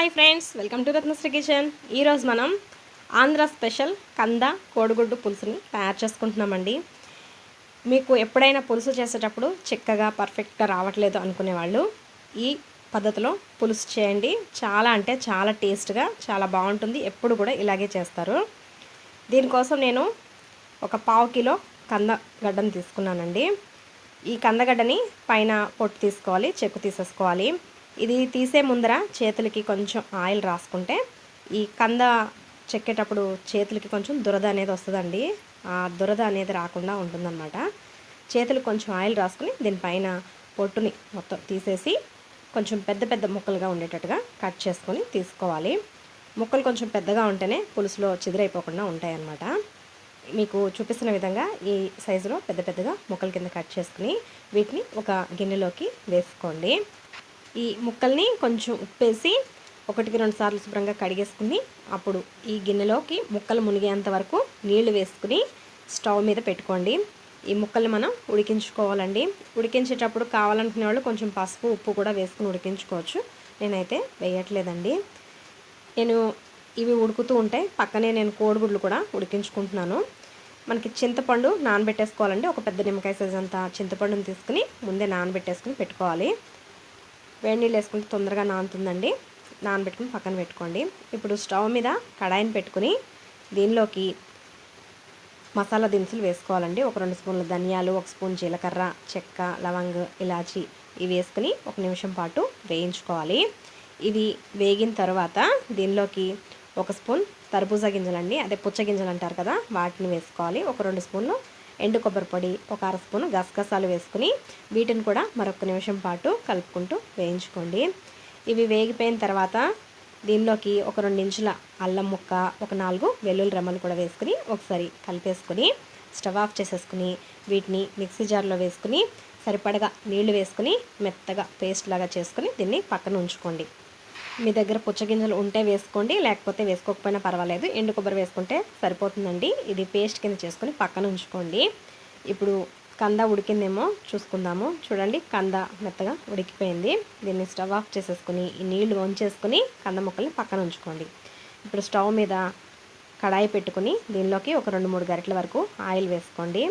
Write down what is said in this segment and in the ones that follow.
Hi friends, welcome to Ratnasri kitchen. ఈరోజు మనం Andhra special కంద కోడిగుడ్డు పులుసుని తయారు చేసుకుంటున్నామండి. మీకు ఎప్పుడైనా పులుసు చేసేటప్పుడు చిక్కగా పర్ఫెక్ట్గా రావట్లేదు అనుకునేవాళ్ళు ఈ పద్ధతిలో పులుసు చేయండి. చాలా అంటే చాలా టేస్ట్గా చాలా బాగుంటుంది. ఎప్పుడు కూడా ఇలాగే చేస్తారు. దీనికోసం నేను ఒక 1/2 కిలో కందగడ్డను తీసుకున్నానండి. ఈ కందగడ్డని పైన పొట్టు తీసుకోవాలి, చెక్కు తీసేసుకోవాలి. ఇది తీసే ముందర చేతులకి కొంచెం ఆయిల్ రాసుకుంటే ఈ కంద చెక్కేటప్పుడు చేతులకి కొంచెం దురద అనేది వస్తుందండి. ఆ దురద అనేది రాకుండా ఉంటుందన్నమాట. చేతులకు కొంచెం ఆయిల్ రాసుకుని దీనిపైన పొట్టుని మొత్తం తీసేసి కొంచెం పెద్ద పెద్ద ముక్కలుగా ఉండేటట్టుగా కట్ చేసుకొని తీసుకోవాలి. ముక్కలు కొంచెం పెద్దగా ఉంటేనే పులుసులో చిదిరైపోకుండా ఉంటాయన్నమాట. మీకు చూపిస్తున్న విధంగా ఈ సైజులో పెద్ద పెద్దగా ముక్కల కింద కట్ చేసుకుని వీటిని ఒక గిన్నెలోకి వేసుకోండి. ఈ ముక్కల్ని కొంచెం ఉప్పేసి 1-2 సార్లు శుభ్రంగా కడిగేసుకుని అప్పుడు ఈ గిన్నెలోకి ముక్కలు మునిగేంత వరకు నీళ్లు వేసుకుని స్టవ్ మీద పెట్టుకోండి. ఈ ముక్కల్ని మనం ఉడికించుకోవాలండి. ఉడికించేటప్పుడు కావాలనుకునే వాళ్ళు కొంచెం పసుపు ఉప్పు కూడా వేసుకుని ఉడికించుకోవచ్చు. నేనైతే వేయట్లేదండి. నేను ఇవి ఉడుకుతూ ఉంటాయి, పక్కనే నేను కోడిగుడ్లు కూడా ఉడికించుకుంటున్నాను. మనకి చింతపండు నానబెట్టేసుకోవాలండి. ఒక పెద్ద నిమ్మకాయ సైజ్ అంతా చింతపండుని తీసుకుని ముందే నానబెట్టేసుకుని పెట్టుకోవాలి. వేడి నీళ్ళు వేసుకుంటే తొందరగా నానుతుందండి. నానబెట్టుకుని పక్కన పెట్టుకోండి. ఇప్పుడు స్టవ్ మీద కడాయిని పెట్టుకుని దీనిలోకి మసాలా దినుసులు వేసుకోవాలండి. ఒక 2 స్పూన్ల ధనియాలు, 1 స్పూన్ జీలకర్ర, చెక్క, లవంగ్, ఇలాచి ఇవి వేసుకుని 1 నిమిషం పాటు వేయించుకోవాలి. ఇవి వేగిన తర్వాత దీనిలోకి 1 స్పూన్ తర్బూజా గింజలండి, అదే పుచ్చగింజలు అంటారు కదా, వాటిని వేసుకోవాలి. ఒక 2 స్పూన్లు ఎండు కొబ్బరి పొడి, ఒక 1/2 స్పూను గసగసాలు వేసుకుని వీటిని కూడా మరొక నిమిషం పాటు కలుపుకుంటూ వేయించుకోండి. ఇవి వేగిపోయిన తర్వాత దీనిలోకి ఒక 2 ఇంచుల అల్లం ముక్క, ఒక 4 వెల్లుల్లి రెమ్మలు కూడా వేసుకుని ఒకసారి కలిపేసుకుని స్టవ్ ఆఫ్ చేసేసుకుని వీటిని మిక్సీ జార్లో వేసుకుని సరిపడగా నీళ్లు వేసుకుని మెత్తగా పేస్ట్ లాగా చేసుకుని దీన్ని పక్కన ఉంచుకోండి. మీ దగ్గర పుచ్చగింజలు ఉంటే వేసుకోండి, లేకపోతే వేసుకోకపోయినా పర్వాలేదు. ఎండు కొబ్బరి వేసుకుంటే సరిపోతుందండి. ఇది పేస్ట్ కింద చేసుకొని పక్కన ఉంచుకోండి. ఇప్పుడు కంద ఉడికిందేమో చూసుకుందాము. చూడండి, కంద మెత్తగా ఉడికిపోయింది. దీన్ని స్టవ్ ఆఫ్ చేసేసుకుని ఈ నీళ్లు వంచేసుకుని కంద ముక్కల్ని పక్కన ఉంచుకోండి. ఇప్పుడు స్టవ్ మీద కడాయి పెట్టుకుని దీనిలోకి ఒక 2-3 గరిటెల వరకు ఆయిల్ వేసుకోండి.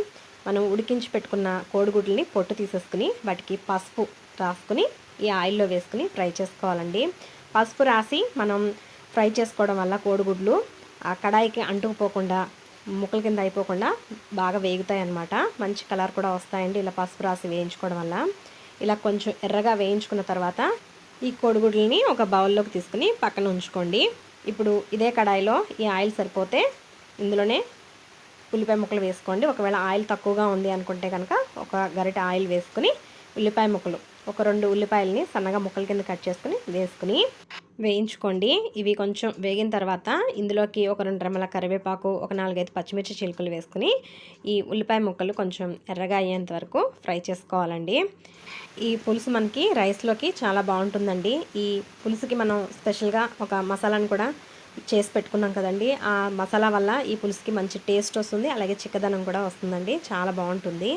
మనం ఉడికించి పెట్టుకున్న కోడిగుడ్లని పొట్టు తీసేసుకుని వాటికి పసుపు రాసుకుని ఈ ఆయిల్లో వేసుకుని ఫ్రై చేసుకోవాలండి. పసుపు రాసి మనం ఫ్రై చేసుకోవడం వల్ల కోడిగుడ్లు ఆ కడాయికి అంటుకుపోకుండా ముక్కల కింద అయిపోకుండా బాగా వేగుతాయి అన్నమాట. మంచి కలర్ కూడా వస్తాయండి ఇలా పసుపు రాసి వేయించుకోవడం వల్ల. ఇలా కొంచెం ఎర్రగా వేయించుకున్న తర్వాత ఈ కోడిగుడ్లని ఒక బౌల్లోకి తీసుకుని పక్కన ఉంచుకోండి. ఇప్పుడు ఇదే కడాయిలో ఈ ఆయిల్ సరిపోతే ఇందులోనే ఉల్లిపాయ ముక్కలు వేసుకోండి. ఒకవేళ ఆయిల్ తక్కువగా ఉంది అనుకుంటే కనుక ఒక గరిటె ఆయిల్ వేసుకుని ఉల్లిపాయ ముక్కలు ఒక 2 ఉల్లిపాయలని సన్నగా ముక్కల కింద కట్ చేసుకుని వేసుకుని వేయించుకోండి. ఇవి కొంచెం వేగిన తర్వాత ఇందులోకి ఒక 2 రెమ్మల కరివేపాకు, ఒక 4-5 పచ్చిమిర్చి చిలుకలు వేసుకుని ఈ ఉల్లిపాయ ముక్కలు కొంచెం ఎర్రగా అయ్యేంత వరకు ఫ్రై చేసుకోవాలండి. ఈ పులుసు మనకి రైస్లోకి చాలా బాగుంటుందండి. ఈ పులుసుకి మనం స్పెషల్గా ఒక మసాలాను కూడా చేసి పెట్టుకున్నాం కదండి. ఆ మసాలా వల్ల ఈ పులుసుకి మంచి టేస్ట్ వస్తుంది, అలాగే చిక్కదనం కూడా వస్తుందండి. చాలా బాగుంటుంది.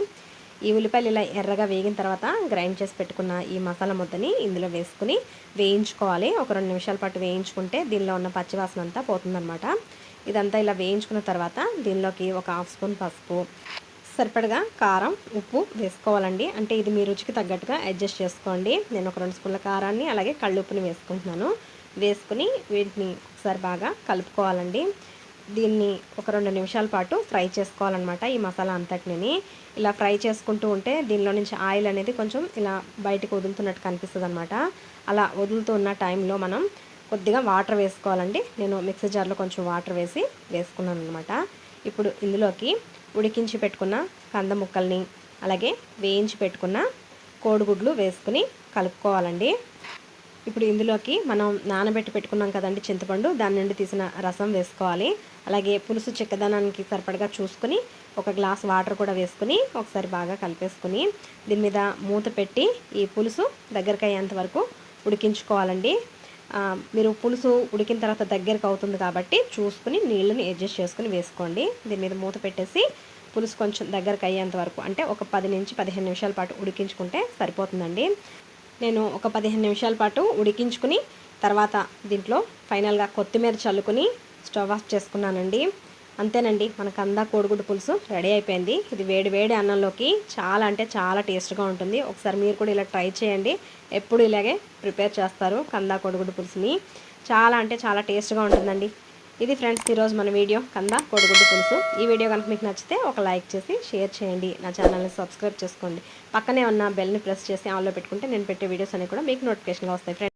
ఈ ఉల్లిపాయలు ఇలా ఎర్రగా వేగిన తర్వాత గ్రైండ్ చేసి పెట్టుకున్న ఈ మసాలా ముద్దని ఇందులో వేసుకుని వేయించుకోవాలి. ఒక 2 నిమిషాల పాటు వేయించుకుంటే దీనిలో ఉన్న పచ్చివాసన అంతా పోతుందన్నమాట. ఇదంతా ఇలా వేయించుకున్న తర్వాత దీనిలోకి ఒక 1/2 స్పూన్ పసుపు, సరిపడగా కారం, ఉప్పు వేసుకోవాలండి. అంటే ఇది మీ రుచికి తగ్గట్టుగా అడ్జస్ట్ చేసుకోండి. నేను ఒక 2 స్పూన్ల కారాన్ని అలాగే కళ్ళుప్పుని వేసుకుంటున్నాను. వేసుకుని వీటిని ఒకసారి బాగా కలుపుకోవాలండి. దీన్ని ఒక 2 నిమిషాల పాటు ఫ్రై చేసుకోవాలన్నమాట. ఈ మసాలా అంతటిని ఇలా ఫ్రై చేసుకుంటూ ఉంటే దీనిలో నుంచి ఆయిల్ అనేది కొంచెం ఇలా బయటకు వదులుతున్నట్టు కనిపిస్తుంది అనమాట. అలా వదులుతున్న టైంలో మనం కొద్దిగా వాటర్ వేసుకోవాలండి. నేను మిక్సీ జార్లో కొంచెం వాటర్ వేసి వేసుకున్నాను అనమాట. ఇప్పుడు ఇందులోకి ఉడికించి పెట్టుకున్న కంద ముక్కల్ని అలాగే వేయించి పెట్టుకున్న కోడిగుడ్లు వేసుకుని కలుపుకోవాలండి. ఇప్పుడు ఇందులోకి మనం నానబెట్టి పెట్టుకున్నాం కదండి చింతపండు, దాని నుండి తీసిన రసం వేసుకోవాలి. అలాగే పులుసు చిక్కదనానికి సరిపడగా చూసుకుని ఒక గ్లాస్ వాటర్ కూడా వేసుకుని ఒకసారి బాగా కలిపేసుకుని దీని మీద మూత పెట్టి ఈ పులుసు దగ్గరికి అయ్యేంత వరకు ఉడికించుకోవాలండి. మీరు పులుసు ఉడికిన తర్వాత దగ్గరకు అవుతుంది కాబట్టి చూసుకుని నీళ్ళని అడ్జస్ట్ చేసుకుని వేసుకోండి. దీని మీద మూత పెట్టేసి పులుసు కొంచెం దగ్గరకు అయ్యేంత వరకు అంటే ఒక 10 నుంచి 15 నిమిషాల పాటు ఉడికించుకుంటే సరిపోతుందండి. నేను ఒక 15 నిమిషాల పాటు ఉడికించుకుని తర్వాత దీంట్లో ఫైనల్గా కొత్తిమీర చల్లుకుని స్టవ్ ఆఫ్ చేసుకున్నానండి. అంతేనండి, మన కంద కోడిగుడ్డు పులుసు రెడీ అయిపోయింది. ఇది వేడి వేడి అన్నంలోకి చాలా అంటే చాలా టేస్ట్గా ఉంటుంది. ఒకసారి మీరు కూడా ఇలా ట్రై చేయండి. ఎప్పుడు ఇలాగే ప్రిపేర్ చేస్తారు కంద కోడిగుడ్డు పులుసుని. చాలా అంటే చాలా టేస్ట్గా ఉంటుందండి. ఇది ఫ్రెండ్స్ ఈరోజు మన వీడియో కంద కోడిగుడ్డు పులుసు. ఈ వీడియో కనుక మీకు నచ్చితే ఒక లైక్ చేసి షేర్ చేయండి. నా ఛానల్ని సబ్స్క్రైబ్ చేసుకోండి. పక్కనే ఉన్న బెల్ని ప్రెస్ చేసి ఆన్లో పెట్టుకుంటే నేను పెట్టే వీడియోస్ అన్నీ కూడా మీకు నోటిఫికేషన్గా వస్తాయి ఫ్రెండ్స్.